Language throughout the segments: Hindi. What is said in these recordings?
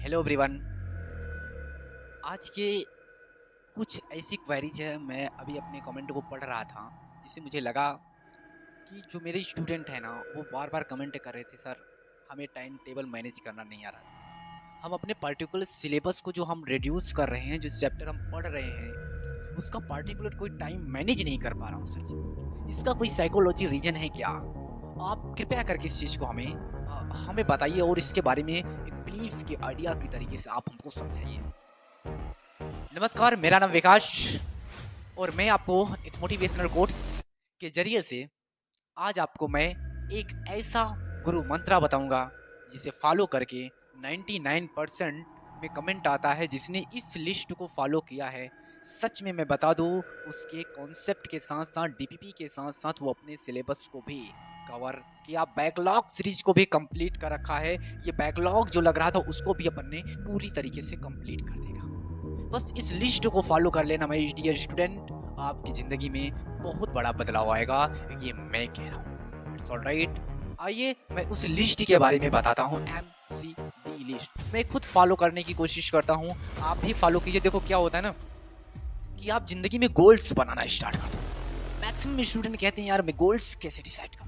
Hello everyone. आज के कुछ ऐसी क्वेरीज है, मैं अभी अपने कमेंट को पढ़ रहा था जिससे मुझे लगा कि जो मेरे स्टूडेंट है ना वो बार बार कमेंट कर रहे थे, सर हमें टाइम टेबल मैनेज करना नहीं आ रहा था। हम अपने पर्टिकुलर सिलेबस को जो हम रिड्यूस कर रहे हैं, जिस चैप्टर हम पढ़ रहे हैं उसका पर्टिकुलर कोई टाइम मैनेज नहीं कर पा रहा हूँ सर जी। इसका कोई साइकोलॉजी रीजन है क्या? आप कृपया करके इस चीज़ को हमें बताइए और इसके बारे में एक बिलीफ के आइडिया की तरीके से आप हमको समझाइए। नमस्कार, मेरा नाम विकास और मैं आपको एक मोटिवेशनल कोट्स के जरिए से आज आपको मैं एक ऐसा गुरु मंत्र बताऊंगा जिसे फॉलो करके 99% में कमेंट आता है जिसने इस लिस्ट को फॉलो किया है। सच में मैं बता दूं, उसके कॉन्सेप्ट के साथ साथ डीपीपी के साथ साथ वो अपने सिलेबस को भी कवर किया, बैकलॉग सीरीज को भी कंप्लीट कर रखा है। ये बैकलॉग जो लग रहा था उसको भी अपन ने पूरी तरीके से कंप्लीट कर देगा। बस इस लिस्ट को फॉलो कर लेना माय डियर स्टूडेंट, आपकी जिंदगी में बहुत बड़ा बदलाव आएगा, ये मैं कह रहा हूँ। It's alright. आइए मैं उस लिस्ट के बारे में बताता हूँ, MCD लिस्ट। मैं खुद फॉलो करने की कोशिश करता हूँ, आप भी फॉलो कीजिए। देखो क्या होता है ना कि आप जिंदगी में गोल्स बनाना स्टार्ट कर दो। मैक्सिमम स्टूडेंट कहते हैं यार मैं गोल्स कैसे डिसाइड करूँ।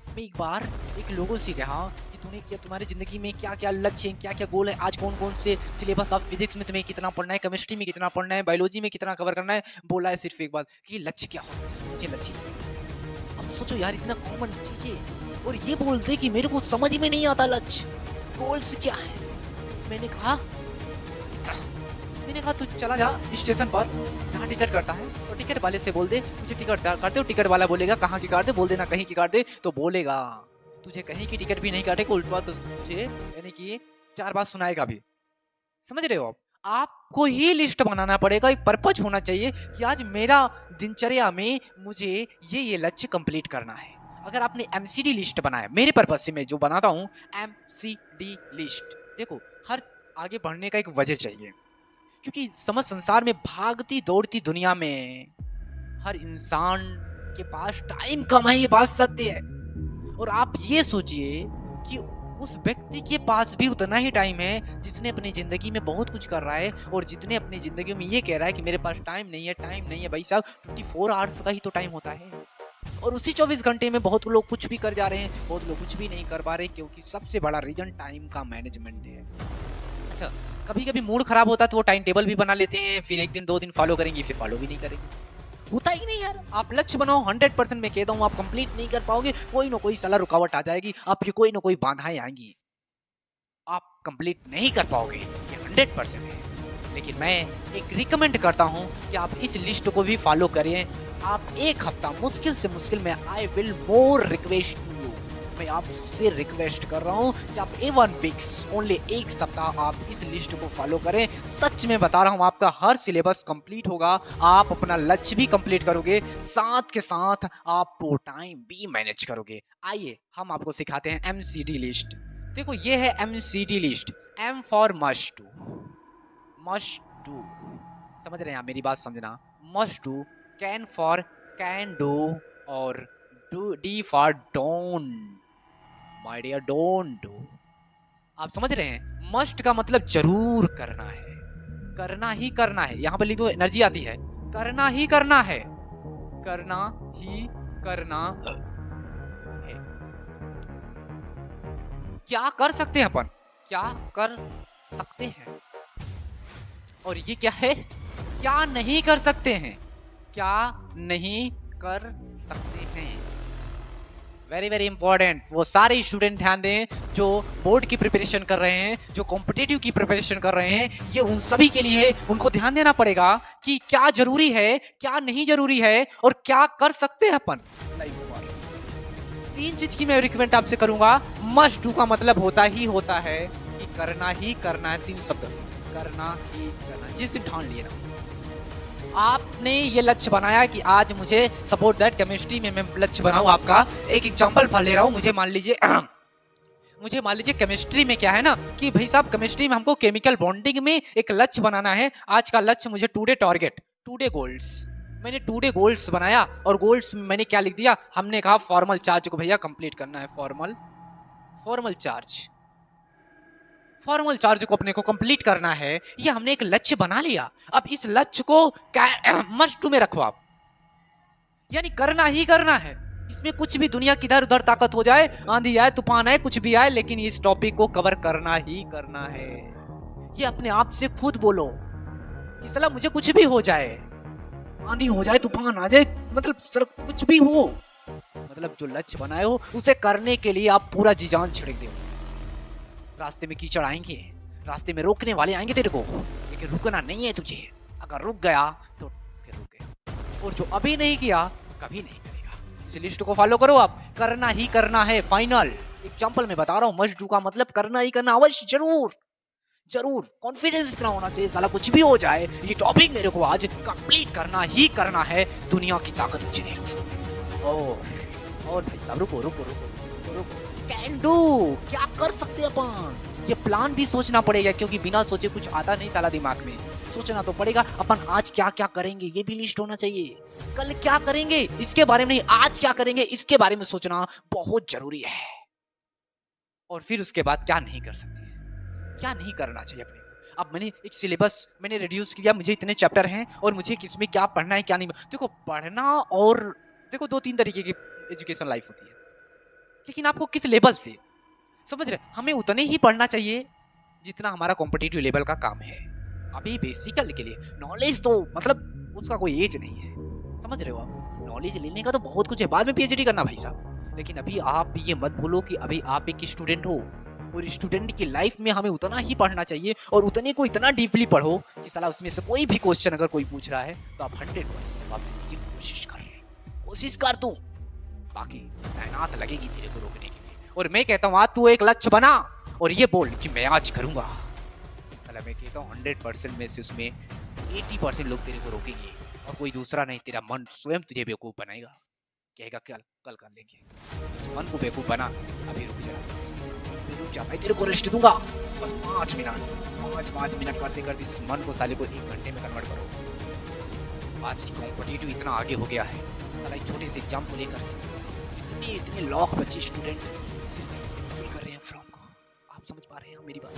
मैं एक बार एक लोगों से कहा कि तूने क्या, तुम्हारी जिंदगी में क्या क्या लक्ष्य हैं, क्या क्या गोल है, आज कौन कौन से सिलेबस, आप फिजिक्स में तुम्हें कितना पढ़ना है, केमिस्ट्री में कितना पढ़ना है, बायोलॉजी में कितना कवर करना है। बोला है सिर्फ एक बात कि लक्ष्य क्या होता है, मुझे लक्ष्य। अब सोचो यार, इतना कॉमन चीज है और ये बोलते कि मेरे को समझ में नहीं आता लक्ष्य, गोल्स क्या है। मैंने कहा तू चला जा स्टेशन पर जहाँ टिकट करता है और टिकट वाले से बोल दे मुझे टिकट काटते हो। टिकट वाला बोलेगा कहाँ की काट दे, बोल देना कहीं की काट दे, तो बोलेगा तुझे कहीं की टिकट भी नहीं काटे को उल्टा तो तुझे यानी कि 4 बात सुनाएगा भी। समझ रहे हो आप? आपको ये लिस्ट बनाना पड़ेगा, एक पर्पज होना चाहिए कि आज मेरा दिनचर्या में मुझे ये लक्ष्य कंप्लीट करना है। अगर आपने MCD लिस्ट बनाया, मेरे पर्पज से मैं जो बनाता हूँ MCD लिस्ट, देखो हर आगे बढ़ने का एक वजह चाहिए, क्योंकि समझ संसार में भागती दौड़ती दुनिया में हर इंसान के पास टाइम कम है, ये बात सत्य है। और आप ये सोचिए कि उस व्यक्ति के पास भी उतना ही टाइम है जिसने अपनी जिंदगी में बहुत कुछ कर रहा है और जितने अपनी जिंदगी में ये कह रहा है कि मेरे पास टाइम नहीं है। टाइम नहीं है भाई साहब, 24 आवर्स का ही तो टाइम होता है और उसी 24 घंटे में बहुत लोग कुछ भी कर जा रहे हैं, बहुत लोग कुछ भी नहीं कर पा रहे, क्योंकि सबसे बड़ा रीजन टाइम का मैनेजमेंट है। अच्छा, कभी कभी मूड खराब होता है तो वो टाइम टेबल भी बना लेते हैं, फिर एक दिन 2 दिन फॉलो करेंगे, फिर फॉलो भी नहीं करेंगे। होता ही नहीं यार। आप लक्ष्य बनाओ, 100% मैं कहता हूँ आप कंप्लीट नहीं कर पाओगे, कोई ना कोई साला रुकावट आ जाएगी, आपकी कोई ना कोई बाधाएं आएंगी, आप कंप्लीट नहीं कर पाओगे, ये 100% है। लेकिन मैं एक रिकमेंड करता हूँ कि आप इस लिस्ट को भी फॉलो करिए। आप एक हफ्ता मुश्किल से मुश्किल में, आई विल मोर रिक्वेस्ट, मैं आपसे रिक्वेस्ट कर रहा हूं कि आप A1 वीक्स ओनली, एक सप्ताह आप इस लिस्ट को फॉलो करें। सच में बता रहा हूं, आपका हर सिलेबस कंप्लीट होगा, आप अपना लक्ष्य भी कंप्लीट करोगे, साथ के साथ आप टाइम भी मैनेज करोगे। आइए हम आपको सिखाते हैं MCD लिस्ट। देखो ये है MCD list. M for must do, must do, समझ रहे हैं आप, मेरी बात समझना। Must do, can for can do और D for don't, my dear don't do. आप समझ रहे हैं? मस्ट का मतलब जरूर करना है, करना ही करना है। यहां पर लिख दो, एनर्जी आती है, करना ही करना है, करना ही करना है। क्या कर सकते हैं अपन, क्या कर सकते हैं, और ये क्या है, क्या नहीं कर सकते हैं, क्या नहीं कर सकते हैं। Very very important. वो सारे स्टूडेंट ध्यान दें जो बोर्ड की प्रिपरेशन कर रहे हैं, जो कॉम्पिटेटिव की प्रिपरेशन कर रहे हैं, ये उन सभी के लिए है। उनको ध्यान देना पड़ेगा कि क्या जरूरी है, क्या नहीं जरूरी है और क्या कर सकते हैं अपन लाइफ में। 3 चीज की मैं रिकमेंड आपसे करूंगा। मस्ट डू का मतलब होता है कि करना ही करना है। 3 शब्द, करना ही करना। जिस ठान लिए ना आपने ये लक्ष्य बनाया कि आज मुझे सपोर्ट दैट केमिस्ट्री में मैं लक्ष्य बनाऊं, आपका एक एग्जांपल पढ़ ले रहा हूं। मुझे मान लीजिए केमिस्ट्री में क्या है ना कि भाई साहब केमिस्ट्री में हमको केमिकल बॉन्डिंग में एक लक्ष्य बनाना है। आज का लक्ष्य मुझे टुडे टारगेट, टुडे गोल्स। मैंने टुडे गोल्स बनाया और गोल्स में मैंने क्या लिख दिया, हमने कहा फॉर्मल चार्ज को भैया कंप्लीट करना है। फॉर्मल चार्ज, फॉर्मल चार्ज को अपने को कंप्लीट करना है, ये हमने एक लक्ष्य बना लिया। अब इस लक्ष्य को मस्ट में रखो आप, यानी करना ही करना है। इसमें कुछ भी दुनिया की इधर उधर ताकत हो जाए, आंधी आए तूफान आए कुछ भी आए, लेकिन इस टॉपिक को कवर करना ही करना है। ये अपने आप से खुद बोलो कि साला मुझे कुछ भी हो जाए, आंधी हो जाए तूफान आ जाए, मतलब सर कुछ भी हो, मतलब जो लक्ष्य बनाए हो उसे करने के लिए आप पूरा जी जान छिड़क दो। रास्ते में कीचड़ आएंगे, रास्ते में रोकने वाले आएंगे तेरे को, लेकिन रुकना नहीं है तुझे। अगर रुक गया तो फिर रुक गया, और जो अभी नहीं किया कभी नहीं करेगा। इस लिस्ट को फॉलो करो, आप करना ही करना है फाइनल। एग्जांपल में बता रहा हूँ, मस्ट डू का मतलब करना ही करना, अवश्य जरूर जरूर। कॉन्फिडेंस इतना होना चाहिए, साला कुछ भी हो जाए ये टॉपिक मेरे को आज कंप्लीट करना ही करना है, दुनिया की ताकत मुझे नहीं रोक सकती। और भाई साहब रुको रुको रुको रुको, कैन डू, क्या कर सकते हैं अपन, ये प्लान भी सोचना पड़ेगा, क्योंकि बिना सोचे कुछ आता नहीं साला दिमाग में, सोचना तो पड़ेगा। अपन आज क्या क्या करेंगे ये भी लिस्ट होना चाहिए, कल क्या करेंगे इसके बारे में नहीं, आज क्या करेंगे इसके बारे में सोचना बहुत जरूरी है। और फिर उसके बाद क्या नहीं कर सकते, क्या नहीं करना चाहिए अपने। अब मैंने एक सिलेबस मैंने रिड्यूस किया, मुझे इतने चैप्टर हैं और मुझे किसमें क्या पढ़ना है क्या नहीं। देखो पढ़ना और देखो 2-3 तरीके की एजुकेशन लाइफ होती है, लेकिन आपको किस लेवल से, समझ रहे, हमें उतने ही पढ़ना चाहिए जितना हमारा कॉम्पिटिटिव लेवल का काम है। अभी बेसिकल के लिए नॉलेज तो मतलब उसका कोई एज नहीं है, समझ रहे हो आप। नॉलेज लेने का तो बहुत कुछ है, बाद में पीएचडी करना भाई साहब, लेकिन अभी आप ये मत भूलो कि अभी आप एक स्टूडेंट हो, और स्टूडेंट की लाइफ में हमें उतना ही पढ़ना चाहिए, और उतने को इतना डीपली पढ़ो कि साला उसमें से कोई भी क्वेश्चन अगर कोई पूछ रहा है तो आप 100% जवाब देने की कोशिश कर तू, बाकी तैनात लगेगी तेरे को रोकने के लिए। और मैं कहता हूँ आज तू एक लक्ष्य बना और ये बोल कि मैं आज करूंगा, साला मैं कहता हूँ 100% में से उसमें 80% लोग तेरे को रोकेंगे, और कोई दूसरा नहीं, तेरा मन स्वयं तुझे बेवकूफ बनाएगा, कहेगा कल कल कर लेंगे। इस मन को बेवकूफ बना, अभी रुक जा भाई, तेरे को रेस्ट दूंगा बस 5 मिनट करते करते इस मन को साले को 1 घंटे में कन्वर्ट करो। आज की कॉम्पिटिटिव इतना आगे हो गया है, साला एक छोटे से एग्जाम को लेकर इतने लाख बच्चे स्टूडेंट सिर्फ फिल कर रहे हैं फॉर्म को। आप समझ पा रहे हैं मेरी बात?